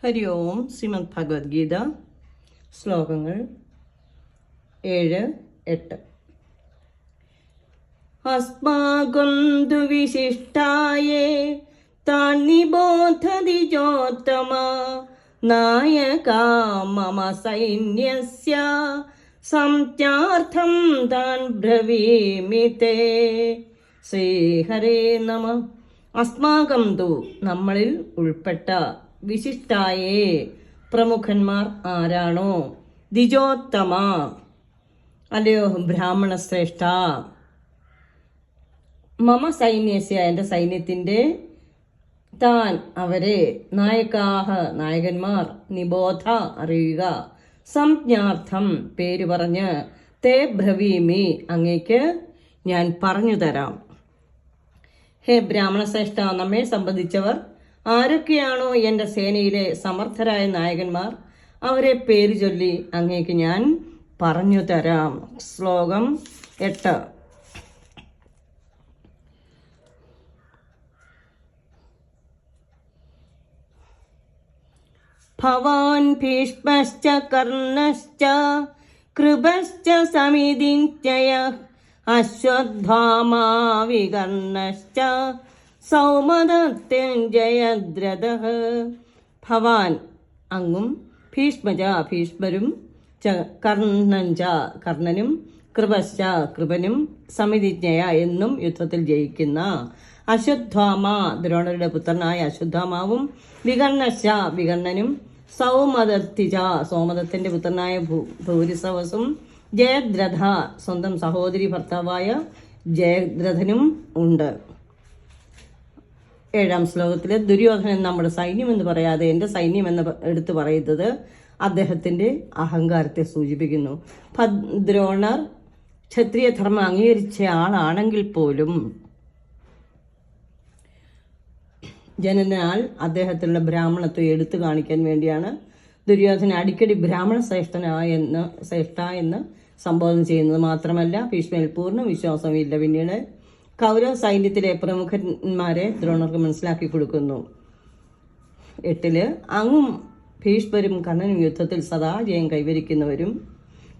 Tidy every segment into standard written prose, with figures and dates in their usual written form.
ഹരി ഓം. ശ്രീമദ് ഭഗവത്ഗീത ശ്ലോകങ്ങൾ 7-8. അസ്മാകം തു വിശിഷ്ടായേ താൻ നിബോധതി ചോത്തമ നായകാ മമ സൈന്യസ്യ സംത്യാർത്ഥം താൻ ബ്രവീമി തേ. ശ്രീഹരേ നമ. അസ്മാകം തു നമ്മളിൽ ഉൾപ്പെട്ട, വിശിഷ്ടായേ പ്രമുഖന്മാർ ആരാണോ, ദ്വിജോത്തമ അല്ലയോ ബ്രാഹ്മണ ശ്രേഷ്ഠ, മമ സൈന്യസ്യ എൻ്റെ സൈന്യത്തിൻ്റെ, താൻ അവരെ, നായകാഹ നായകന്മാർ, നിബോധ അറിയുക, സംജ്ഞാർത്ഥം പേര് പറഞ്ഞ്, തേ ബ്രവീമി അങ്ങേക്ക് ഞാൻ പറഞ്ഞു തരാം. ഹേ ബ്രാഹ്മണ ശ്രേഷ്ഠ, നമ്മെ സംബന്ധിച്ചവർ ആരൊക്കെയാണോ എൻ്റെ സേനയിലെ സമർത്ഥരായ നായകന്മാർ, അവരെ പേര് ചൊല്ലി അങ്ങേക്ക് ഞാൻ പറഞ്ഞു തരാം. ശ്ലോകം 8. ഭവാൻ ഭീഷ്മശ്ച കർണശ്ച കൃപശ്ച സമിതിഞ്ജയഃ അശ്വത്ഥാമാ വികർണശ്ച സൗമദത്തൻ ജയദ്രഥഃ. ഭവാൻ അങ്ങും, ഭീഷ്മജ ഭീഷ്മരും, ച കർണഞ്ച കർണനും, കൃപശ്ച കൃപനും, സമിതിജ്ഞയ എന്നും യുദ്ധത്തിൽ ജയിക്കുന്ന അശ്വത്ഥാമ ദ്രോണരുടെ പുത്രനായ അശ്വത്ഥാമാവും, വികർണശ്ച വികർണനും, സൗമദത്തിജ സോമദത്തിന്റെ പുത്രനായ ഭൂരിസവസും, ജയദ്രഥ സ്വന്തം സഹോദരി ഭർത്താവായ ജയദ്രഥനും ഉണ്ട്. 7-ാം ശ്ലോകത്തിൽ ദുര്യോധനൻ നമ്മുടെ സൈന്യം എന്ന് പറയാതെ എൻ്റെ സൈന്യം എന്ന് എടുത്തു പറയുന്നത് അദ്ദേഹത്തിൻ്റെ അഹങ്കാരത്തെ സൂചിപ്പിക്കുന്നു. ദ്രോണർ ക്ഷത്രിയധർമ്മം അംഗീകരിച്ച ആളാണെങ്കിൽ പോലും ജനനാൽ അദ്ദേഹത്തിലുള്ള ബ്രാഹ്മണത്വം എടുത്തു കാണിക്കാൻ വേണ്ടിയാണ് ദുര്യോധന അടിക്കടി ബ്രാഹ്മണ ശ്രേഷ്ഠ എന്ന് സംബോധന ചെയ്യുന്നത്. മാത്രമല്ല ഭീഷ്മയിൽ പൂർണ്ണ വിശ്വാസമില്ല. പിന്നീട് കൗരവ സൈന്യത്തിലെ പ്രമുഖന്മാരെ ദ്രോണർക്ക് മനസ്സിലാക്കി കൊടുക്കുന്നു. 8 അങ്ങും ഭീഷ്മരും കർണനും യുദ്ധത്തിൽ സദാ ജയം കൈവരിക്കുന്നവരും,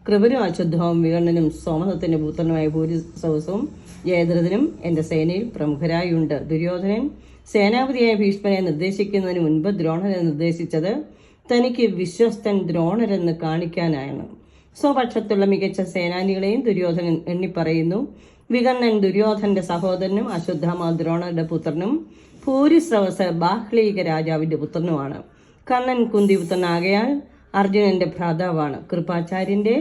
കൃപരും അശ്വത്ഥാവും വികർണനും സോമദത്തിന്റെ പുത്രനുമായ ഭൂരിസവസവും ജയദ്രഥനും എൻ്റെ സേനയിൽ പ്രമുഖരായുണ്ട്. ദുര്യോധനൻ സേനാപതിയായ ഭീഷ്മരെ നിർദ്ദേശിക്കുന്നതിന് മുൻപ് ദ്രോണരെ നിർദ്ദേശിച്ചത് തനിക്ക് വിശ്വസ്തൻ ദ്രോണരെന്ന് കാണിക്കാനാണ്. സ്വപക്ഷത്തുള്ള മികച്ച സേനാനികളെയും ദുര്യോധനൻ എണ്ണിപ്പറയുന്നു. വികർണൻ ദുര്യോധന്റെ സഹോദരനും, അശ്വത്ഥാമ ദ്രോണരുടെ പുത്രനും, ഭൂരിശ്രവസ് ബാഹ്ലീക രാജാവിന്റെ പുത്രനുമാണ്. കർണൻ കുന്തിപുത്രനാകയാൽ അർജുനന്റെ ഭ്രാതാവാണ്. കൃപാചാര്യന്റെ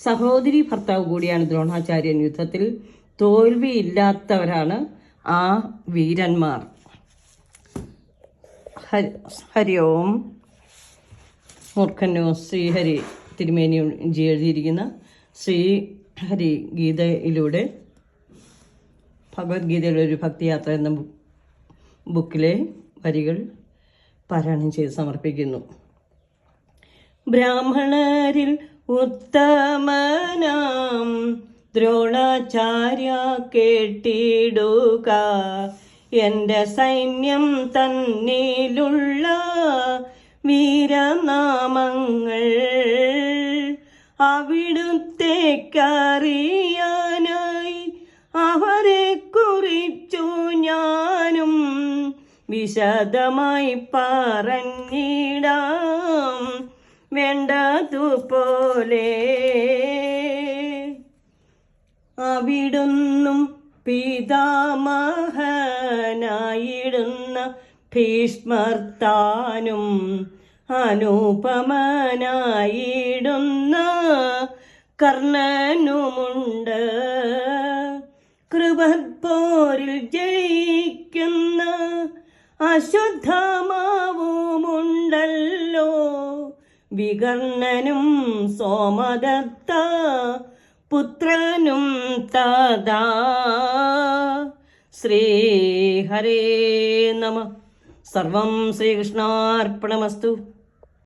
സഹോദരി ഭർത്താവ് കൂടിയാണ് ദ്രോണാചാര്യൻ. യുദ്ധത്തിൽ തോൽവിയില്ലാത്തവരാണ് ആ വീരന്മാർ. ഹരി ഓം. മൂർഖനോ ശ്രീഹരി തിരുമേനി എഴുതിയിരിക്കുന്ന ശ്രീഹരി ഗീതയിലൂടെ ഭഗവത്ഗീതയിലെ ഒരു ഭക്തിയാത്ര എന്ന ബുക്കിലെ വരികൾ പാരായണം ചെയ്ത് സമർപ്പിക്കുന്നു. ബ്രാഹ്മണരിൽ ഉത്തമനാം ദ്രോണാചാര്യ കേട്ടിടുക, എൻ്റെ സൈന്യം തന്നിലുള്ള വീരനാമങ്ങൾ അവിടുത്തേക്കറിയാനായി അവരെ കുറിച്ചു ഞാനും വിശദമായി പറഞ്ഞിടാം വേണ്ടതുപോലെ. അവിടുന്നും പിതാമഹനായിടുന്ന ഭീഷ്മർത്താനും അനുപമനായിടുന്ന കർണനുമുണ്ട്. കൃപപ്പോരിൽ ജയിക്കുന്ന അശ്വത്ഥാമാവുമുണ്ടല്ലോ. വികർണനും സോമദത്ത പുത്രനും തഥാ. ശ്രീഹരേ നമ. സർവം ശ്രീകൃഷ്ണാർപ്പണമസ്തു.